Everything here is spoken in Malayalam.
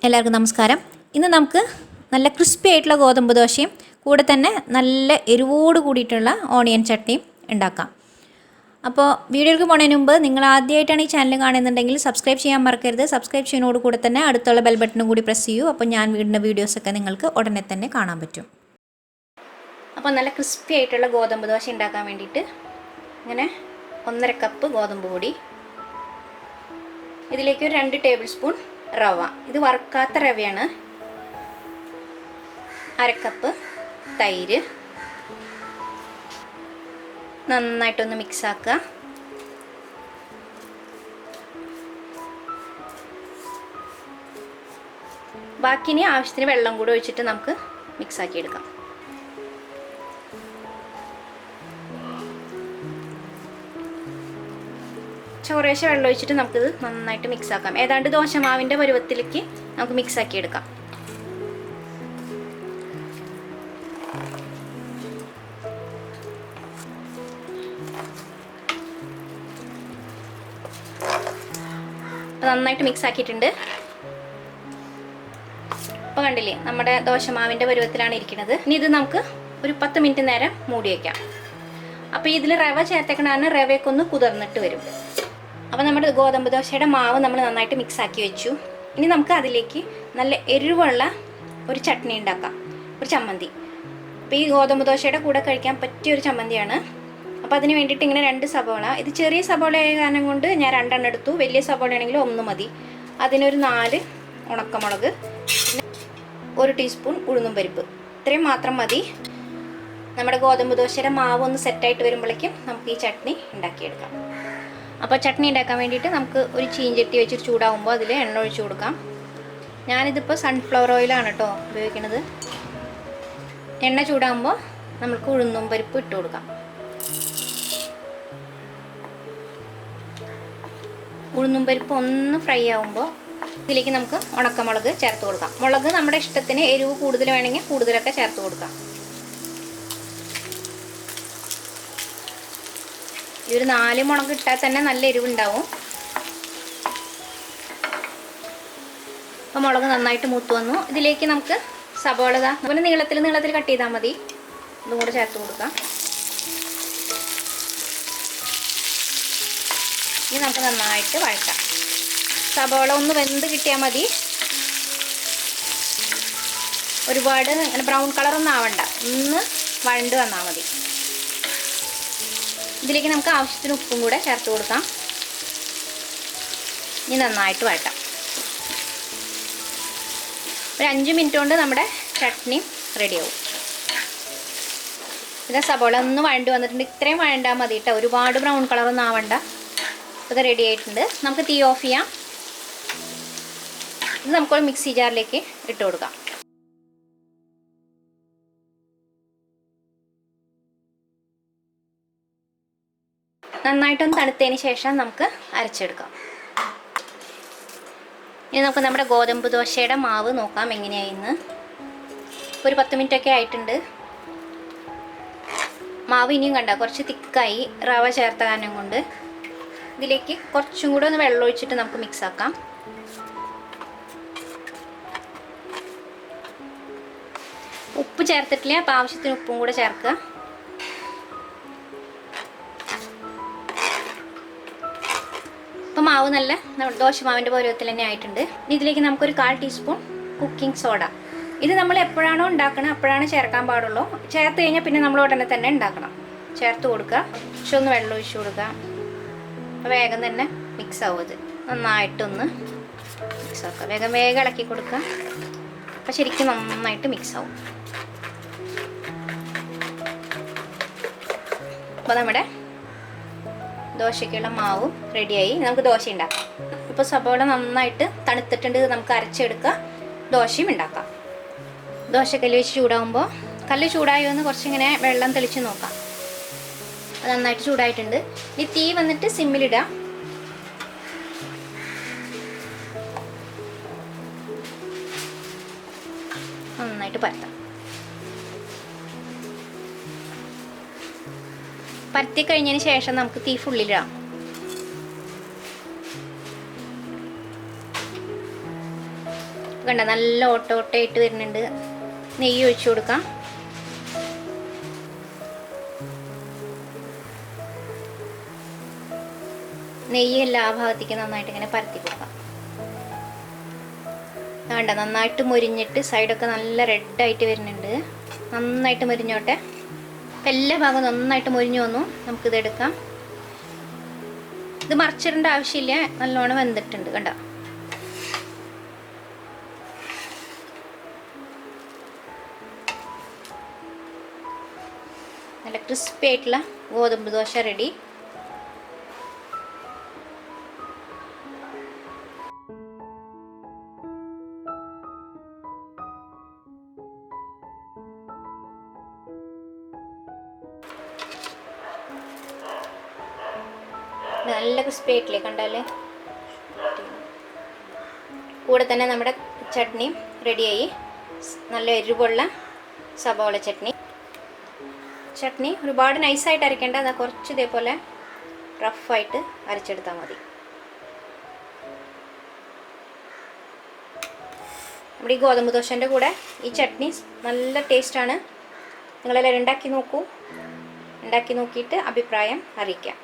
എല്ലാവർക്കും നമസ്കാരം. ഇന്ന് നമുക്ക് നല്ല ക്രിസ്പി ആയിട്ടുള്ള ഗോതമ്പ് ദോശയും കൂടെ തന്നെ നല്ല എരിവോട് കൂടിയിട്ടുള്ള ഓണിയൻ ചട്നിയും ഉണ്ടാക്കാം. അപ്പോൾ വീഡിയോയ്ക്ക് പോകുന്നതിന് മുമ്പ് നിങ്ങൾ ആദ്യമായിട്ടാണ് ഈ ചാനൽ കാണുന്നുണ്ടെങ്കിൽ സബ്സ്ക്രൈബ് ചെയ്യാൻ മറക്കരുത്. സബ്സ്ക്രൈബ് ചെയ്യുന്നതോട് കൂടെ തന്നെ അടുത്തുള്ള ബെൽ ബട്ടണും കൂടി പ്രസ് ചെയ്യൂ. അപ്പോൾ ഞാൻ വീടിൻ്റെ വീഡിയോസൊക്കെ നിങ്ങൾക്ക് ഉടനെ തന്നെ കാണാൻ പറ്റും. അപ്പോൾ നല്ല ക്രിസ്പി ആയിട്ടുള്ള ഗോതമ്പ് ദോശ ഉണ്ടാക്കാൻ വേണ്ടിയിട്ട് ഇങ്ങനെ 1.5 കപ്പ് ഗോതമ്പ് പൊടി, ഇതിലേക്ക് ഒരു 2 ടേബിൾ സ്പൂൺ റവ, ഇത് വറുക്കാത്ത റവയാണ്, 1/2 കപ്പ് തൈര്, നന്നായിട്ടൊന്ന് മിക്സ് ആക്കുക. ബാക്കിനി ആവശ്യത്തിന് വെള്ളം കൂടി ഒഴിച്ചിട്ട് നമുക്ക് മിക്സ് ആക്കി എടുക്കാം. ചോറേശ വെള്ളം ഒഴിച്ചിട്ട് നമുക്കിത് നന്നായിട്ട് മിക്സ് ആക്കാം. ഏതാണ്ട് ദോശമാവിൻ്റെ പരുവത്തിലേക്ക് നമുക്ക് മിക്സ് ആക്കി എടുക്കാം. നന്നായിട്ട് മിക്സ് ആക്കിയിട്ടുണ്ട്. അപ്പോൾ കണ്ടില്ലേ, നമ്മുടെ ദോശമാവിൻ്റെ പരുവത്തിലാണ് ഇരിക്കുന്നത്. ഇനി ഇത് നമുക്ക് ഒരു 10 മിനിറ്റ് നേരം മൂടി വയ്ക്കാം. അപ്പോൾ ഇതിൽ റവ ചേർത്തേക്കണതാണ്, റവയൊക്കെ ഒന്ന് കുതിർന്നിട്ട് വരും. അപ്പോൾ നമ്മുടെ ഗോതമ്പ് ദോശയുടെ മാവ് നമ്മൾ നന്നായിട്ട് മിക്സ് ആക്കി വെച്ചു. ഇനി നമുക്ക് അതിലേക്ക് നല്ല എരിവുള്ള ഒരു ചട്നി ഉണ്ടാക്കാം, ഒരു ചമ്മന്തി. അപ്പോൾ ഈ ഗോതമ്പ് ദോശയുടെ കൂടെ കഴിക്കാൻ പറ്റിയൊരു ചമ്മന്തിയാണ്. അപ്പോൾ അതിന് വേണ്ടിയിട്ട് ഇങ്ങനെ 2 സബോള, ഇത് ചെറിയ സബോള ആയ കാരണം കൊണ്ട് ഞാൻ 2 എണ്ണം എടുത്തു. വലിയ സബോള ആണെങ്കിൽ 1 മതി. അതിനൊരു 4 ഉണക്കമുളക്, പിന്നെ 1 ടീസ്പൂൺ ഉഴുന്നും പരിപ്പ്, ഇത്രയും മാത്രം മതി. നമ്മുടെ ഗോതമ്പ് ദോശയുടെ മാവ് ഒന്ന് സെറ്റായിട്ട് വരുമ്പോഴേക്കും നമുക്ക് ഈ ചട്നി ഉണ്ടാക്കിയെടുക്കാം. അപ്പോൾ ചട്നി ഉണ്ടാക്കാൻ വേണ്ടിയിട്ട് നമുക്ക് ഒരു ചീഞ്ചട്ടി വെച്ചിട്ട് ചൂടാകുമ്പോൾ അതിൽ എണ്ണ ഒഴിച്ച് കൊടുക്കാം. ഞാനിതിപ്പോൾ സൺഫ്ലവർ ഓയിലാണ് കേട്ടോ ഉപയോഗിക്കുന്നത്. എണ്ണ ചൂടാകുമ്പോൾ നമുക്ക് ഉഴുന്നും പരിപ്പ് ഇട്ട് കൊടുക്കാം. ഉഴുന്നും പരിപ്പ് ഒന്ന് ഫ്രൈ ആകുമ്പോൾ ഇതിലേക്ക് നമുക്ക് ഉണക്കമുളക് ചേർത്ത് കൊടുക്കാം. മുളക് നമ്മുടെ ഇഷ്ടത്തിന്, എരിവ് കൂടുതൽ വേണമെങ്കിൽ കൂടുതലൊക്കെ ചേർത്ത് കൊടുക്കാം. ഈ ഒരു 4 മുളക് ഇട്ടാൽ തന്നെ നല്ല എരിവുണ്ടാവും. അപ്പോൾ മുളക് നന്നായിട്ട് മൂത്ത് വന്നു. ഇതിലേക്ക് നമുക്ക് സബോള അതുപോലെ നീളത്തിൽ കട്ട് ചെയ്താൽ മതി. ഇതും കൂടെ ചേർത്ത് കൊടുക്കാം. ഇനി നമുക്ക് നന്നായിട്ട് വഴറ്റാം. സബോള ഒന്ന് വെന്ത് കിട്ടിയാൽ മതി. ഒരുപാട് അങ്ങനെ ബ്രൗൺ കളറൊന്നും ആവണ്ട, ഒന്ന് വഴണ്ട് വന്നാൽ മതി. ഇതിലേക്ക് നമുക്ക് ആവശ്യത്തിന് ഉപ്പും കൂടെ ചേർത്ത് കൊടുക്കാം. ഇനി നന്നായിട്ട് വഴറ്റാം. ഒരു 5 മിനിറ്റ് കൊണ്ട് നമ്മുടെ ചട്നി റെഡിയാവും. ഇത് സബോള ഒന്ന് വഴണ്ട് വന്നിട്ടുണ്ട്. ഇത്രയും വഴണ്ടാൽ മതി കേട്ടോ, ഒരുപാട് ബ്രൗൺ കളറൊന്നും ആവണ്ട. ഇത് റെഡി ആയിട്ടുണ്ട്. നമുക്ക് തീ ഓഫ് ചെയ്യാം. ഇത് നമുക്കൊരു മിക്സി ജാറിലേക്ക് ഇട്ട് കൊടുക്കാം. നന്നായിട്ടൊന്ന് തണുത്തതിന് ശേഷം നമുക്ക് അരച്ചെടുക്കാം. ഇനി നമുക്ക് നമ്മുടെ ഗോതമ്പ് ദോശയുടെ മാവ് നോക്കാം എങ്ങനെയായിന്ന്. ഒരു 10 മിനിറ്റൊക്കെ ആയിട്ടുണ്ട്. മാവ് ഇനിയും കണ്ട കുറച്ച് തിക്കായി, റവ ചേർത്ത കാരണം കൊണ്ട്. ഇതിലേക്ക് കുറച്ചും കൂടെ ഒന്ന് വെള്ളം ഒഴിച്ചിട്ട് നമുക്ക് മിക്സ് ആക്കാം. ഉപ്പ് ചേർത്തിട്ടില്ല, അപ്പോൾ ആവശ്യത്തിന് ഉപ്പും കൂടെ ചേർക്കുക. അപ്പോൾ മാവ് നല്ല ദോശമാവിൻ്റെ പരുവത്തിൽ തന്നെ ആയിട്ടുണ്ട്. ഇതിലേക്ക് നമുക്കൊരു 1/4 ടീസ്പൂൺ കുക്കിംഗ് സോഡ, ഇത് നമ്മൾ എപ്പോഴാണോ ഉണ്ടാക്കണം അപ്പോഴാണ് ചേർക്കാൻ പാടുള്ളൂ. ചേർത്ത് കഴിഞ്ഞാൽ പിന്നെ നമ്മൾ ഉടനെ തന്നെ ഉണ്ടാക്കണം. ചേർത്ത് കൊടുക്കുക. പക്ഷെ ഒന്ന് വെള്ളം ഒഴിച്ച് കൊടുക്കുക. അപ്പോൾ വേഗം തന്നെ മിക്സ് ആവും. ഇത് നന്നായിട്ടൊന്ന് മിക്സ് ആക്കുക. വേഗം ഇളക്കി കൊടുക്കുക. അപ്പോൾ ശരിക്കും നന്നായിട്ട് മിക്സ് ആവും. അപ്പോൾ നമ്മുടെ ദോശയ്ക്കുള്ള മാവും റെഡിയായി. നമുക്ക് ദോശ ഉണ്ടാക്കാം. ഇപ്പോൾ സബോള നന്നായിട്ട് തണുത്തിട്ടുണ്ട്. നമുക്ക് അരച്ചെടുക്കുക, ദോശയും ഉണ്ടാക്കാം. ദോശക്കല്ല് വെച്ച് ചൂടാകുമ്പോൾ, കല്ല് ചൂടായി വന്ന് കുറച്ചിങ്ങനെ വെള്ളം തെളിച്ച് നോക്കാം. അത് നന്നായിട്ട് ചൂടായിട്ടുണ്ട്. ഇനി തീ വന്നിട്ട് സിമ്മിലിടാം. നന്നായിട്ട് പരത്താം. പരത്തി കഴിഞ്ഞതിന് ശേഷം നമുക്ക് തീ ഫുള്ളിലിടാം. കണ്ട നല്ല ഓട്ടോട്ടായിട്ട് വരുന്നുണ്ട്. നെയ്യ് ഒഴിച്ചു കൊടുക്കാം. നെയ്യ് എല്ലാ ഭാഗത്തേക്ക് നന്നായിട്ട് ഇങ്ങനെ പരത്തി കൊടുക്കാം. വേണ്ട നന്നായിട്ട് മുരിഞ്ഞിട്ട് സൈഡൊക്കെ നല്ല റെഡായിട്ട് വരുന്നുണ്ട്. നന്നായിട്ട് മുരിഞ്ഞോട്ടെ. അപ്പം എല്ലാ ഭാഗവും നന്നായിട്ട് മുരിഞ്ഞു വന്നു. നമുക്കിത് എടുക്കാം. ഇത് മറിച്ചിടേണ്ട ആവശ്യമില്ല, നല്ലോണം വെന്തിട്ടുണ്ട്. കണ്ട നല്ല ക്രിസ്പി ആയിട്ടുള്ള ഗോതമ്പ് ദോശ റെഡി. നല്ല ക്രിസ്പി ആയിട്ടില്ലേ കണ്ടാലേ. കൂടെ തന്നെ നമ്മുടെ ചട്നി റെഡിയായി. നല്ല എരിവുള്ള സബോള ചട്നി. ചട്നി ഒരുപാട് നൈസായിട്ട് അരയ്ക്കേണ്ട, അതാ കുറച്ച് ഇതേപോലെ റഫായിട്ട് അരച്ചെടുത്താൽ മതി. നമ്മുടെ ഈ ഗോതമ്പ് ദോശൻ്റെ കൂടെ ഈ ചട്നി നല്ല ടേസ്റ്റാണ്. നിങ്ങളെല്ലാവരും ഉണ്ടാക്കി നോക്കൂ. ഉണ്ടാക്കി നോക്കിയിട്ട് അഭിപ്രായം അറിയിക്കാം.